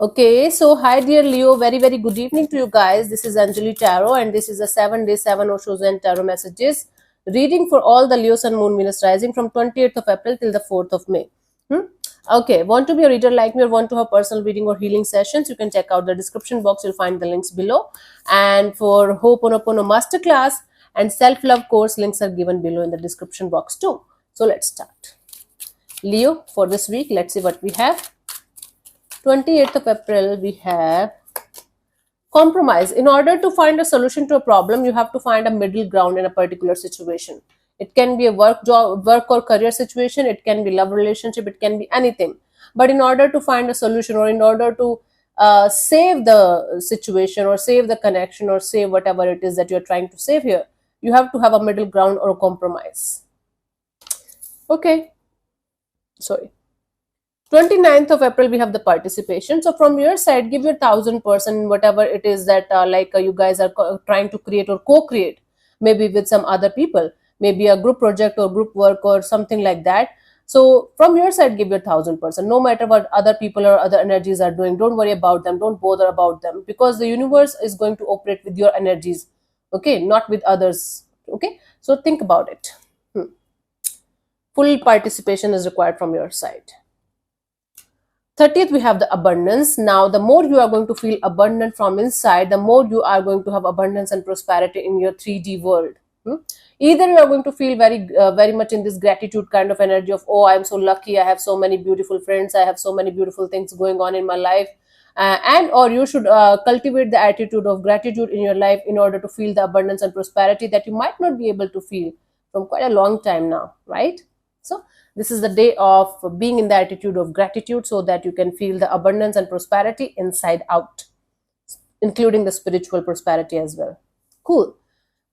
Okay, so hi dear Leo, very good evening to you guys. This is Anjali Tarot and this is a 7-day 7 Oshos and Tarot messages reading for all the Leo Sun Moon Venus rising from 28th of April till the 4th of May. Okay, want to be a reader like me or want to have personal reading or healing sessions, you can check out the description box, you'll find the links below. And for Ho'oponopono Masterclass and Self-Love course, links are given below in the description box too. So let's start. Leo, for this week, let's see what we have. 28th of April, we have compromise. In order to find a solution to a problem, you have to find a middle ground in a particular situation. It can be a work or career situation. It can be love relationship. It can be anything. But in order to find a solution, or in order to save the situation, or save the connection, or save whatever it is that you're trying to save here, you have to have a middle ground or a compromise. Okay. Sorry. 29th of April, we have the participation. So from your side, give your 1000% whatever it is that you guys are trying to create or co-create, maybe with some other people, maybe a group project or group work or something like that. So from your side, give your 1000%. No matter what other people or other energies are doing, don't worry about them. Don't bother about them, because the universe is going to operate with your energies. Okay, not with others. Okay, so think about it. Full participation is required from your side. 30th, we have the abundance. Now, the more you are going to feel abundant from inside, the more you are going to have abundance and prosperity in your 3D world. Either you are going to feel very much in this gratitude kind of energy of, oh, I'm so lucky, I have so many beautiful friends, I have so many beautiful things going on in my life, and or you should cultivate the attitude of gratitude in your life in order to feel the abundance and prosperity that you might not be able to feel from quite a long time now, right? So this is the day of being in the attitude of gratitude, so that you can feel the abundance and prosperity inside out, including the spiritual prosperity as well. Cool.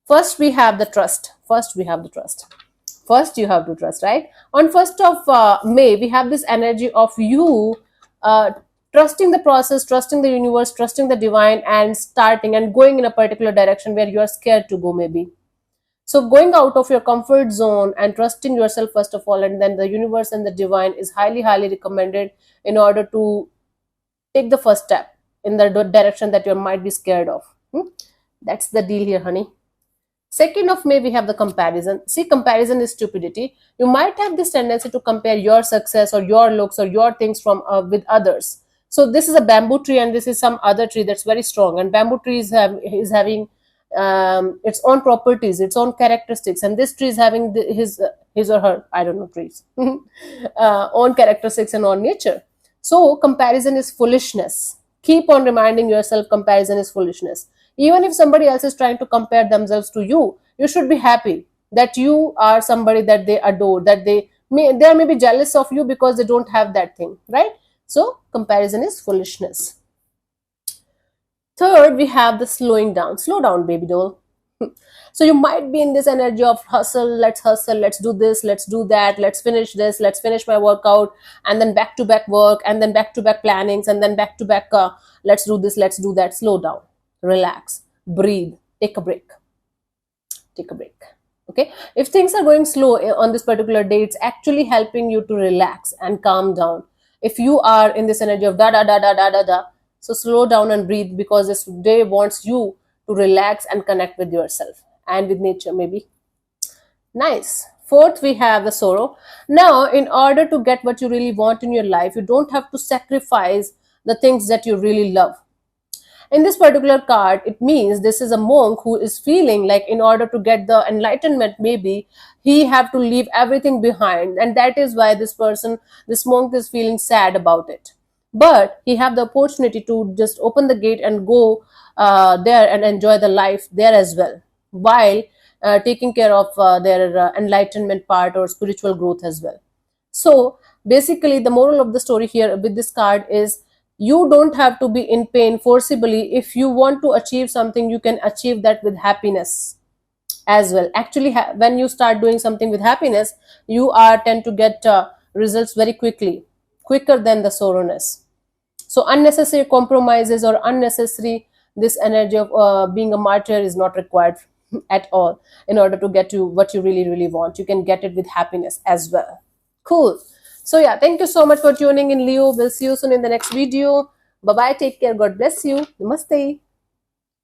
First, we have the trust. First, you have to trust, right? On 1st of May, we have this energy of you trusting the process, trusting the universe, trusting the divine, and starting and going in a particular direction where you are scared to go, maybe. So going out of your comfort zone and trusting yourself first of all, and then the universe and the divine, is highly recommended in order to take the first step in the direction that you might be scared of. That's the deal here, honey. 2nd of May, we have the comparison. See, comparison is stupidity. You might have this tendency to compare your success or your looks or your things from with others. So this is a bamboo tree, and this is some other tree that's very strong. And bamboo tree is having its own properties, its own characteristics, and this tree is having his or her, I don't know, trees own characteristics and own nature. So comparison is foolishness. Keep on reminding yourself comparison is foolishness. Even if somebody else is trying to compare themselves to you, you should be happy that you are somebody that they adore, that they are maybe jealous of you because they don't have that thing, right? So comparison is foolishness. 3rd, we have the slowing down. Slow down, baby doll. So you might be in this energy of hustle, let's do this, let's do that, let's finish this, let's finish my workout, and then back to back work, and then back to back plannings, and then back to back let's do this, let's do that. Slow down, relax, breathe, take a break. Okay, if things are going slow on this particular day, it's actually helping you to relax and calm down. If you are in this energy of da da da da da da da, so slow down and breathe, because this day wants you to relax and connect with yourself and with nature, maybe. Nice. 4th, we have the sorrow. Now, in order to get what you really want in your life, you don't have to sacrifice the things that you really love. In this particular card, it means this is a monk who is feeling like in order to get the enlightenment, maybe he have to leave everything behind, and that is why this monk is feeling sad about it. But he have the opportunity to just open the gate and go there and enjoy the life there as well, while taking care of their enlightenment part or spiritual growth as well. So basically, the moral of the story here with this card is, you don't have to be in pain forcibly. If you want to achieve something, you can achieve that with happiness as well. Actually, when you start doing something with happiness, you tend to get results very quickly, quicker than the sorrowness. So unnecessary compromises or unnecessary this energy of being a martyr is not required at all in order to get to what you really want. You can get it with happiness as well. Cool. So yeah, thank you so much for tuning in, Leo. We'll see you soon in the next video Bye bye. Take care. God bless you. Namaste.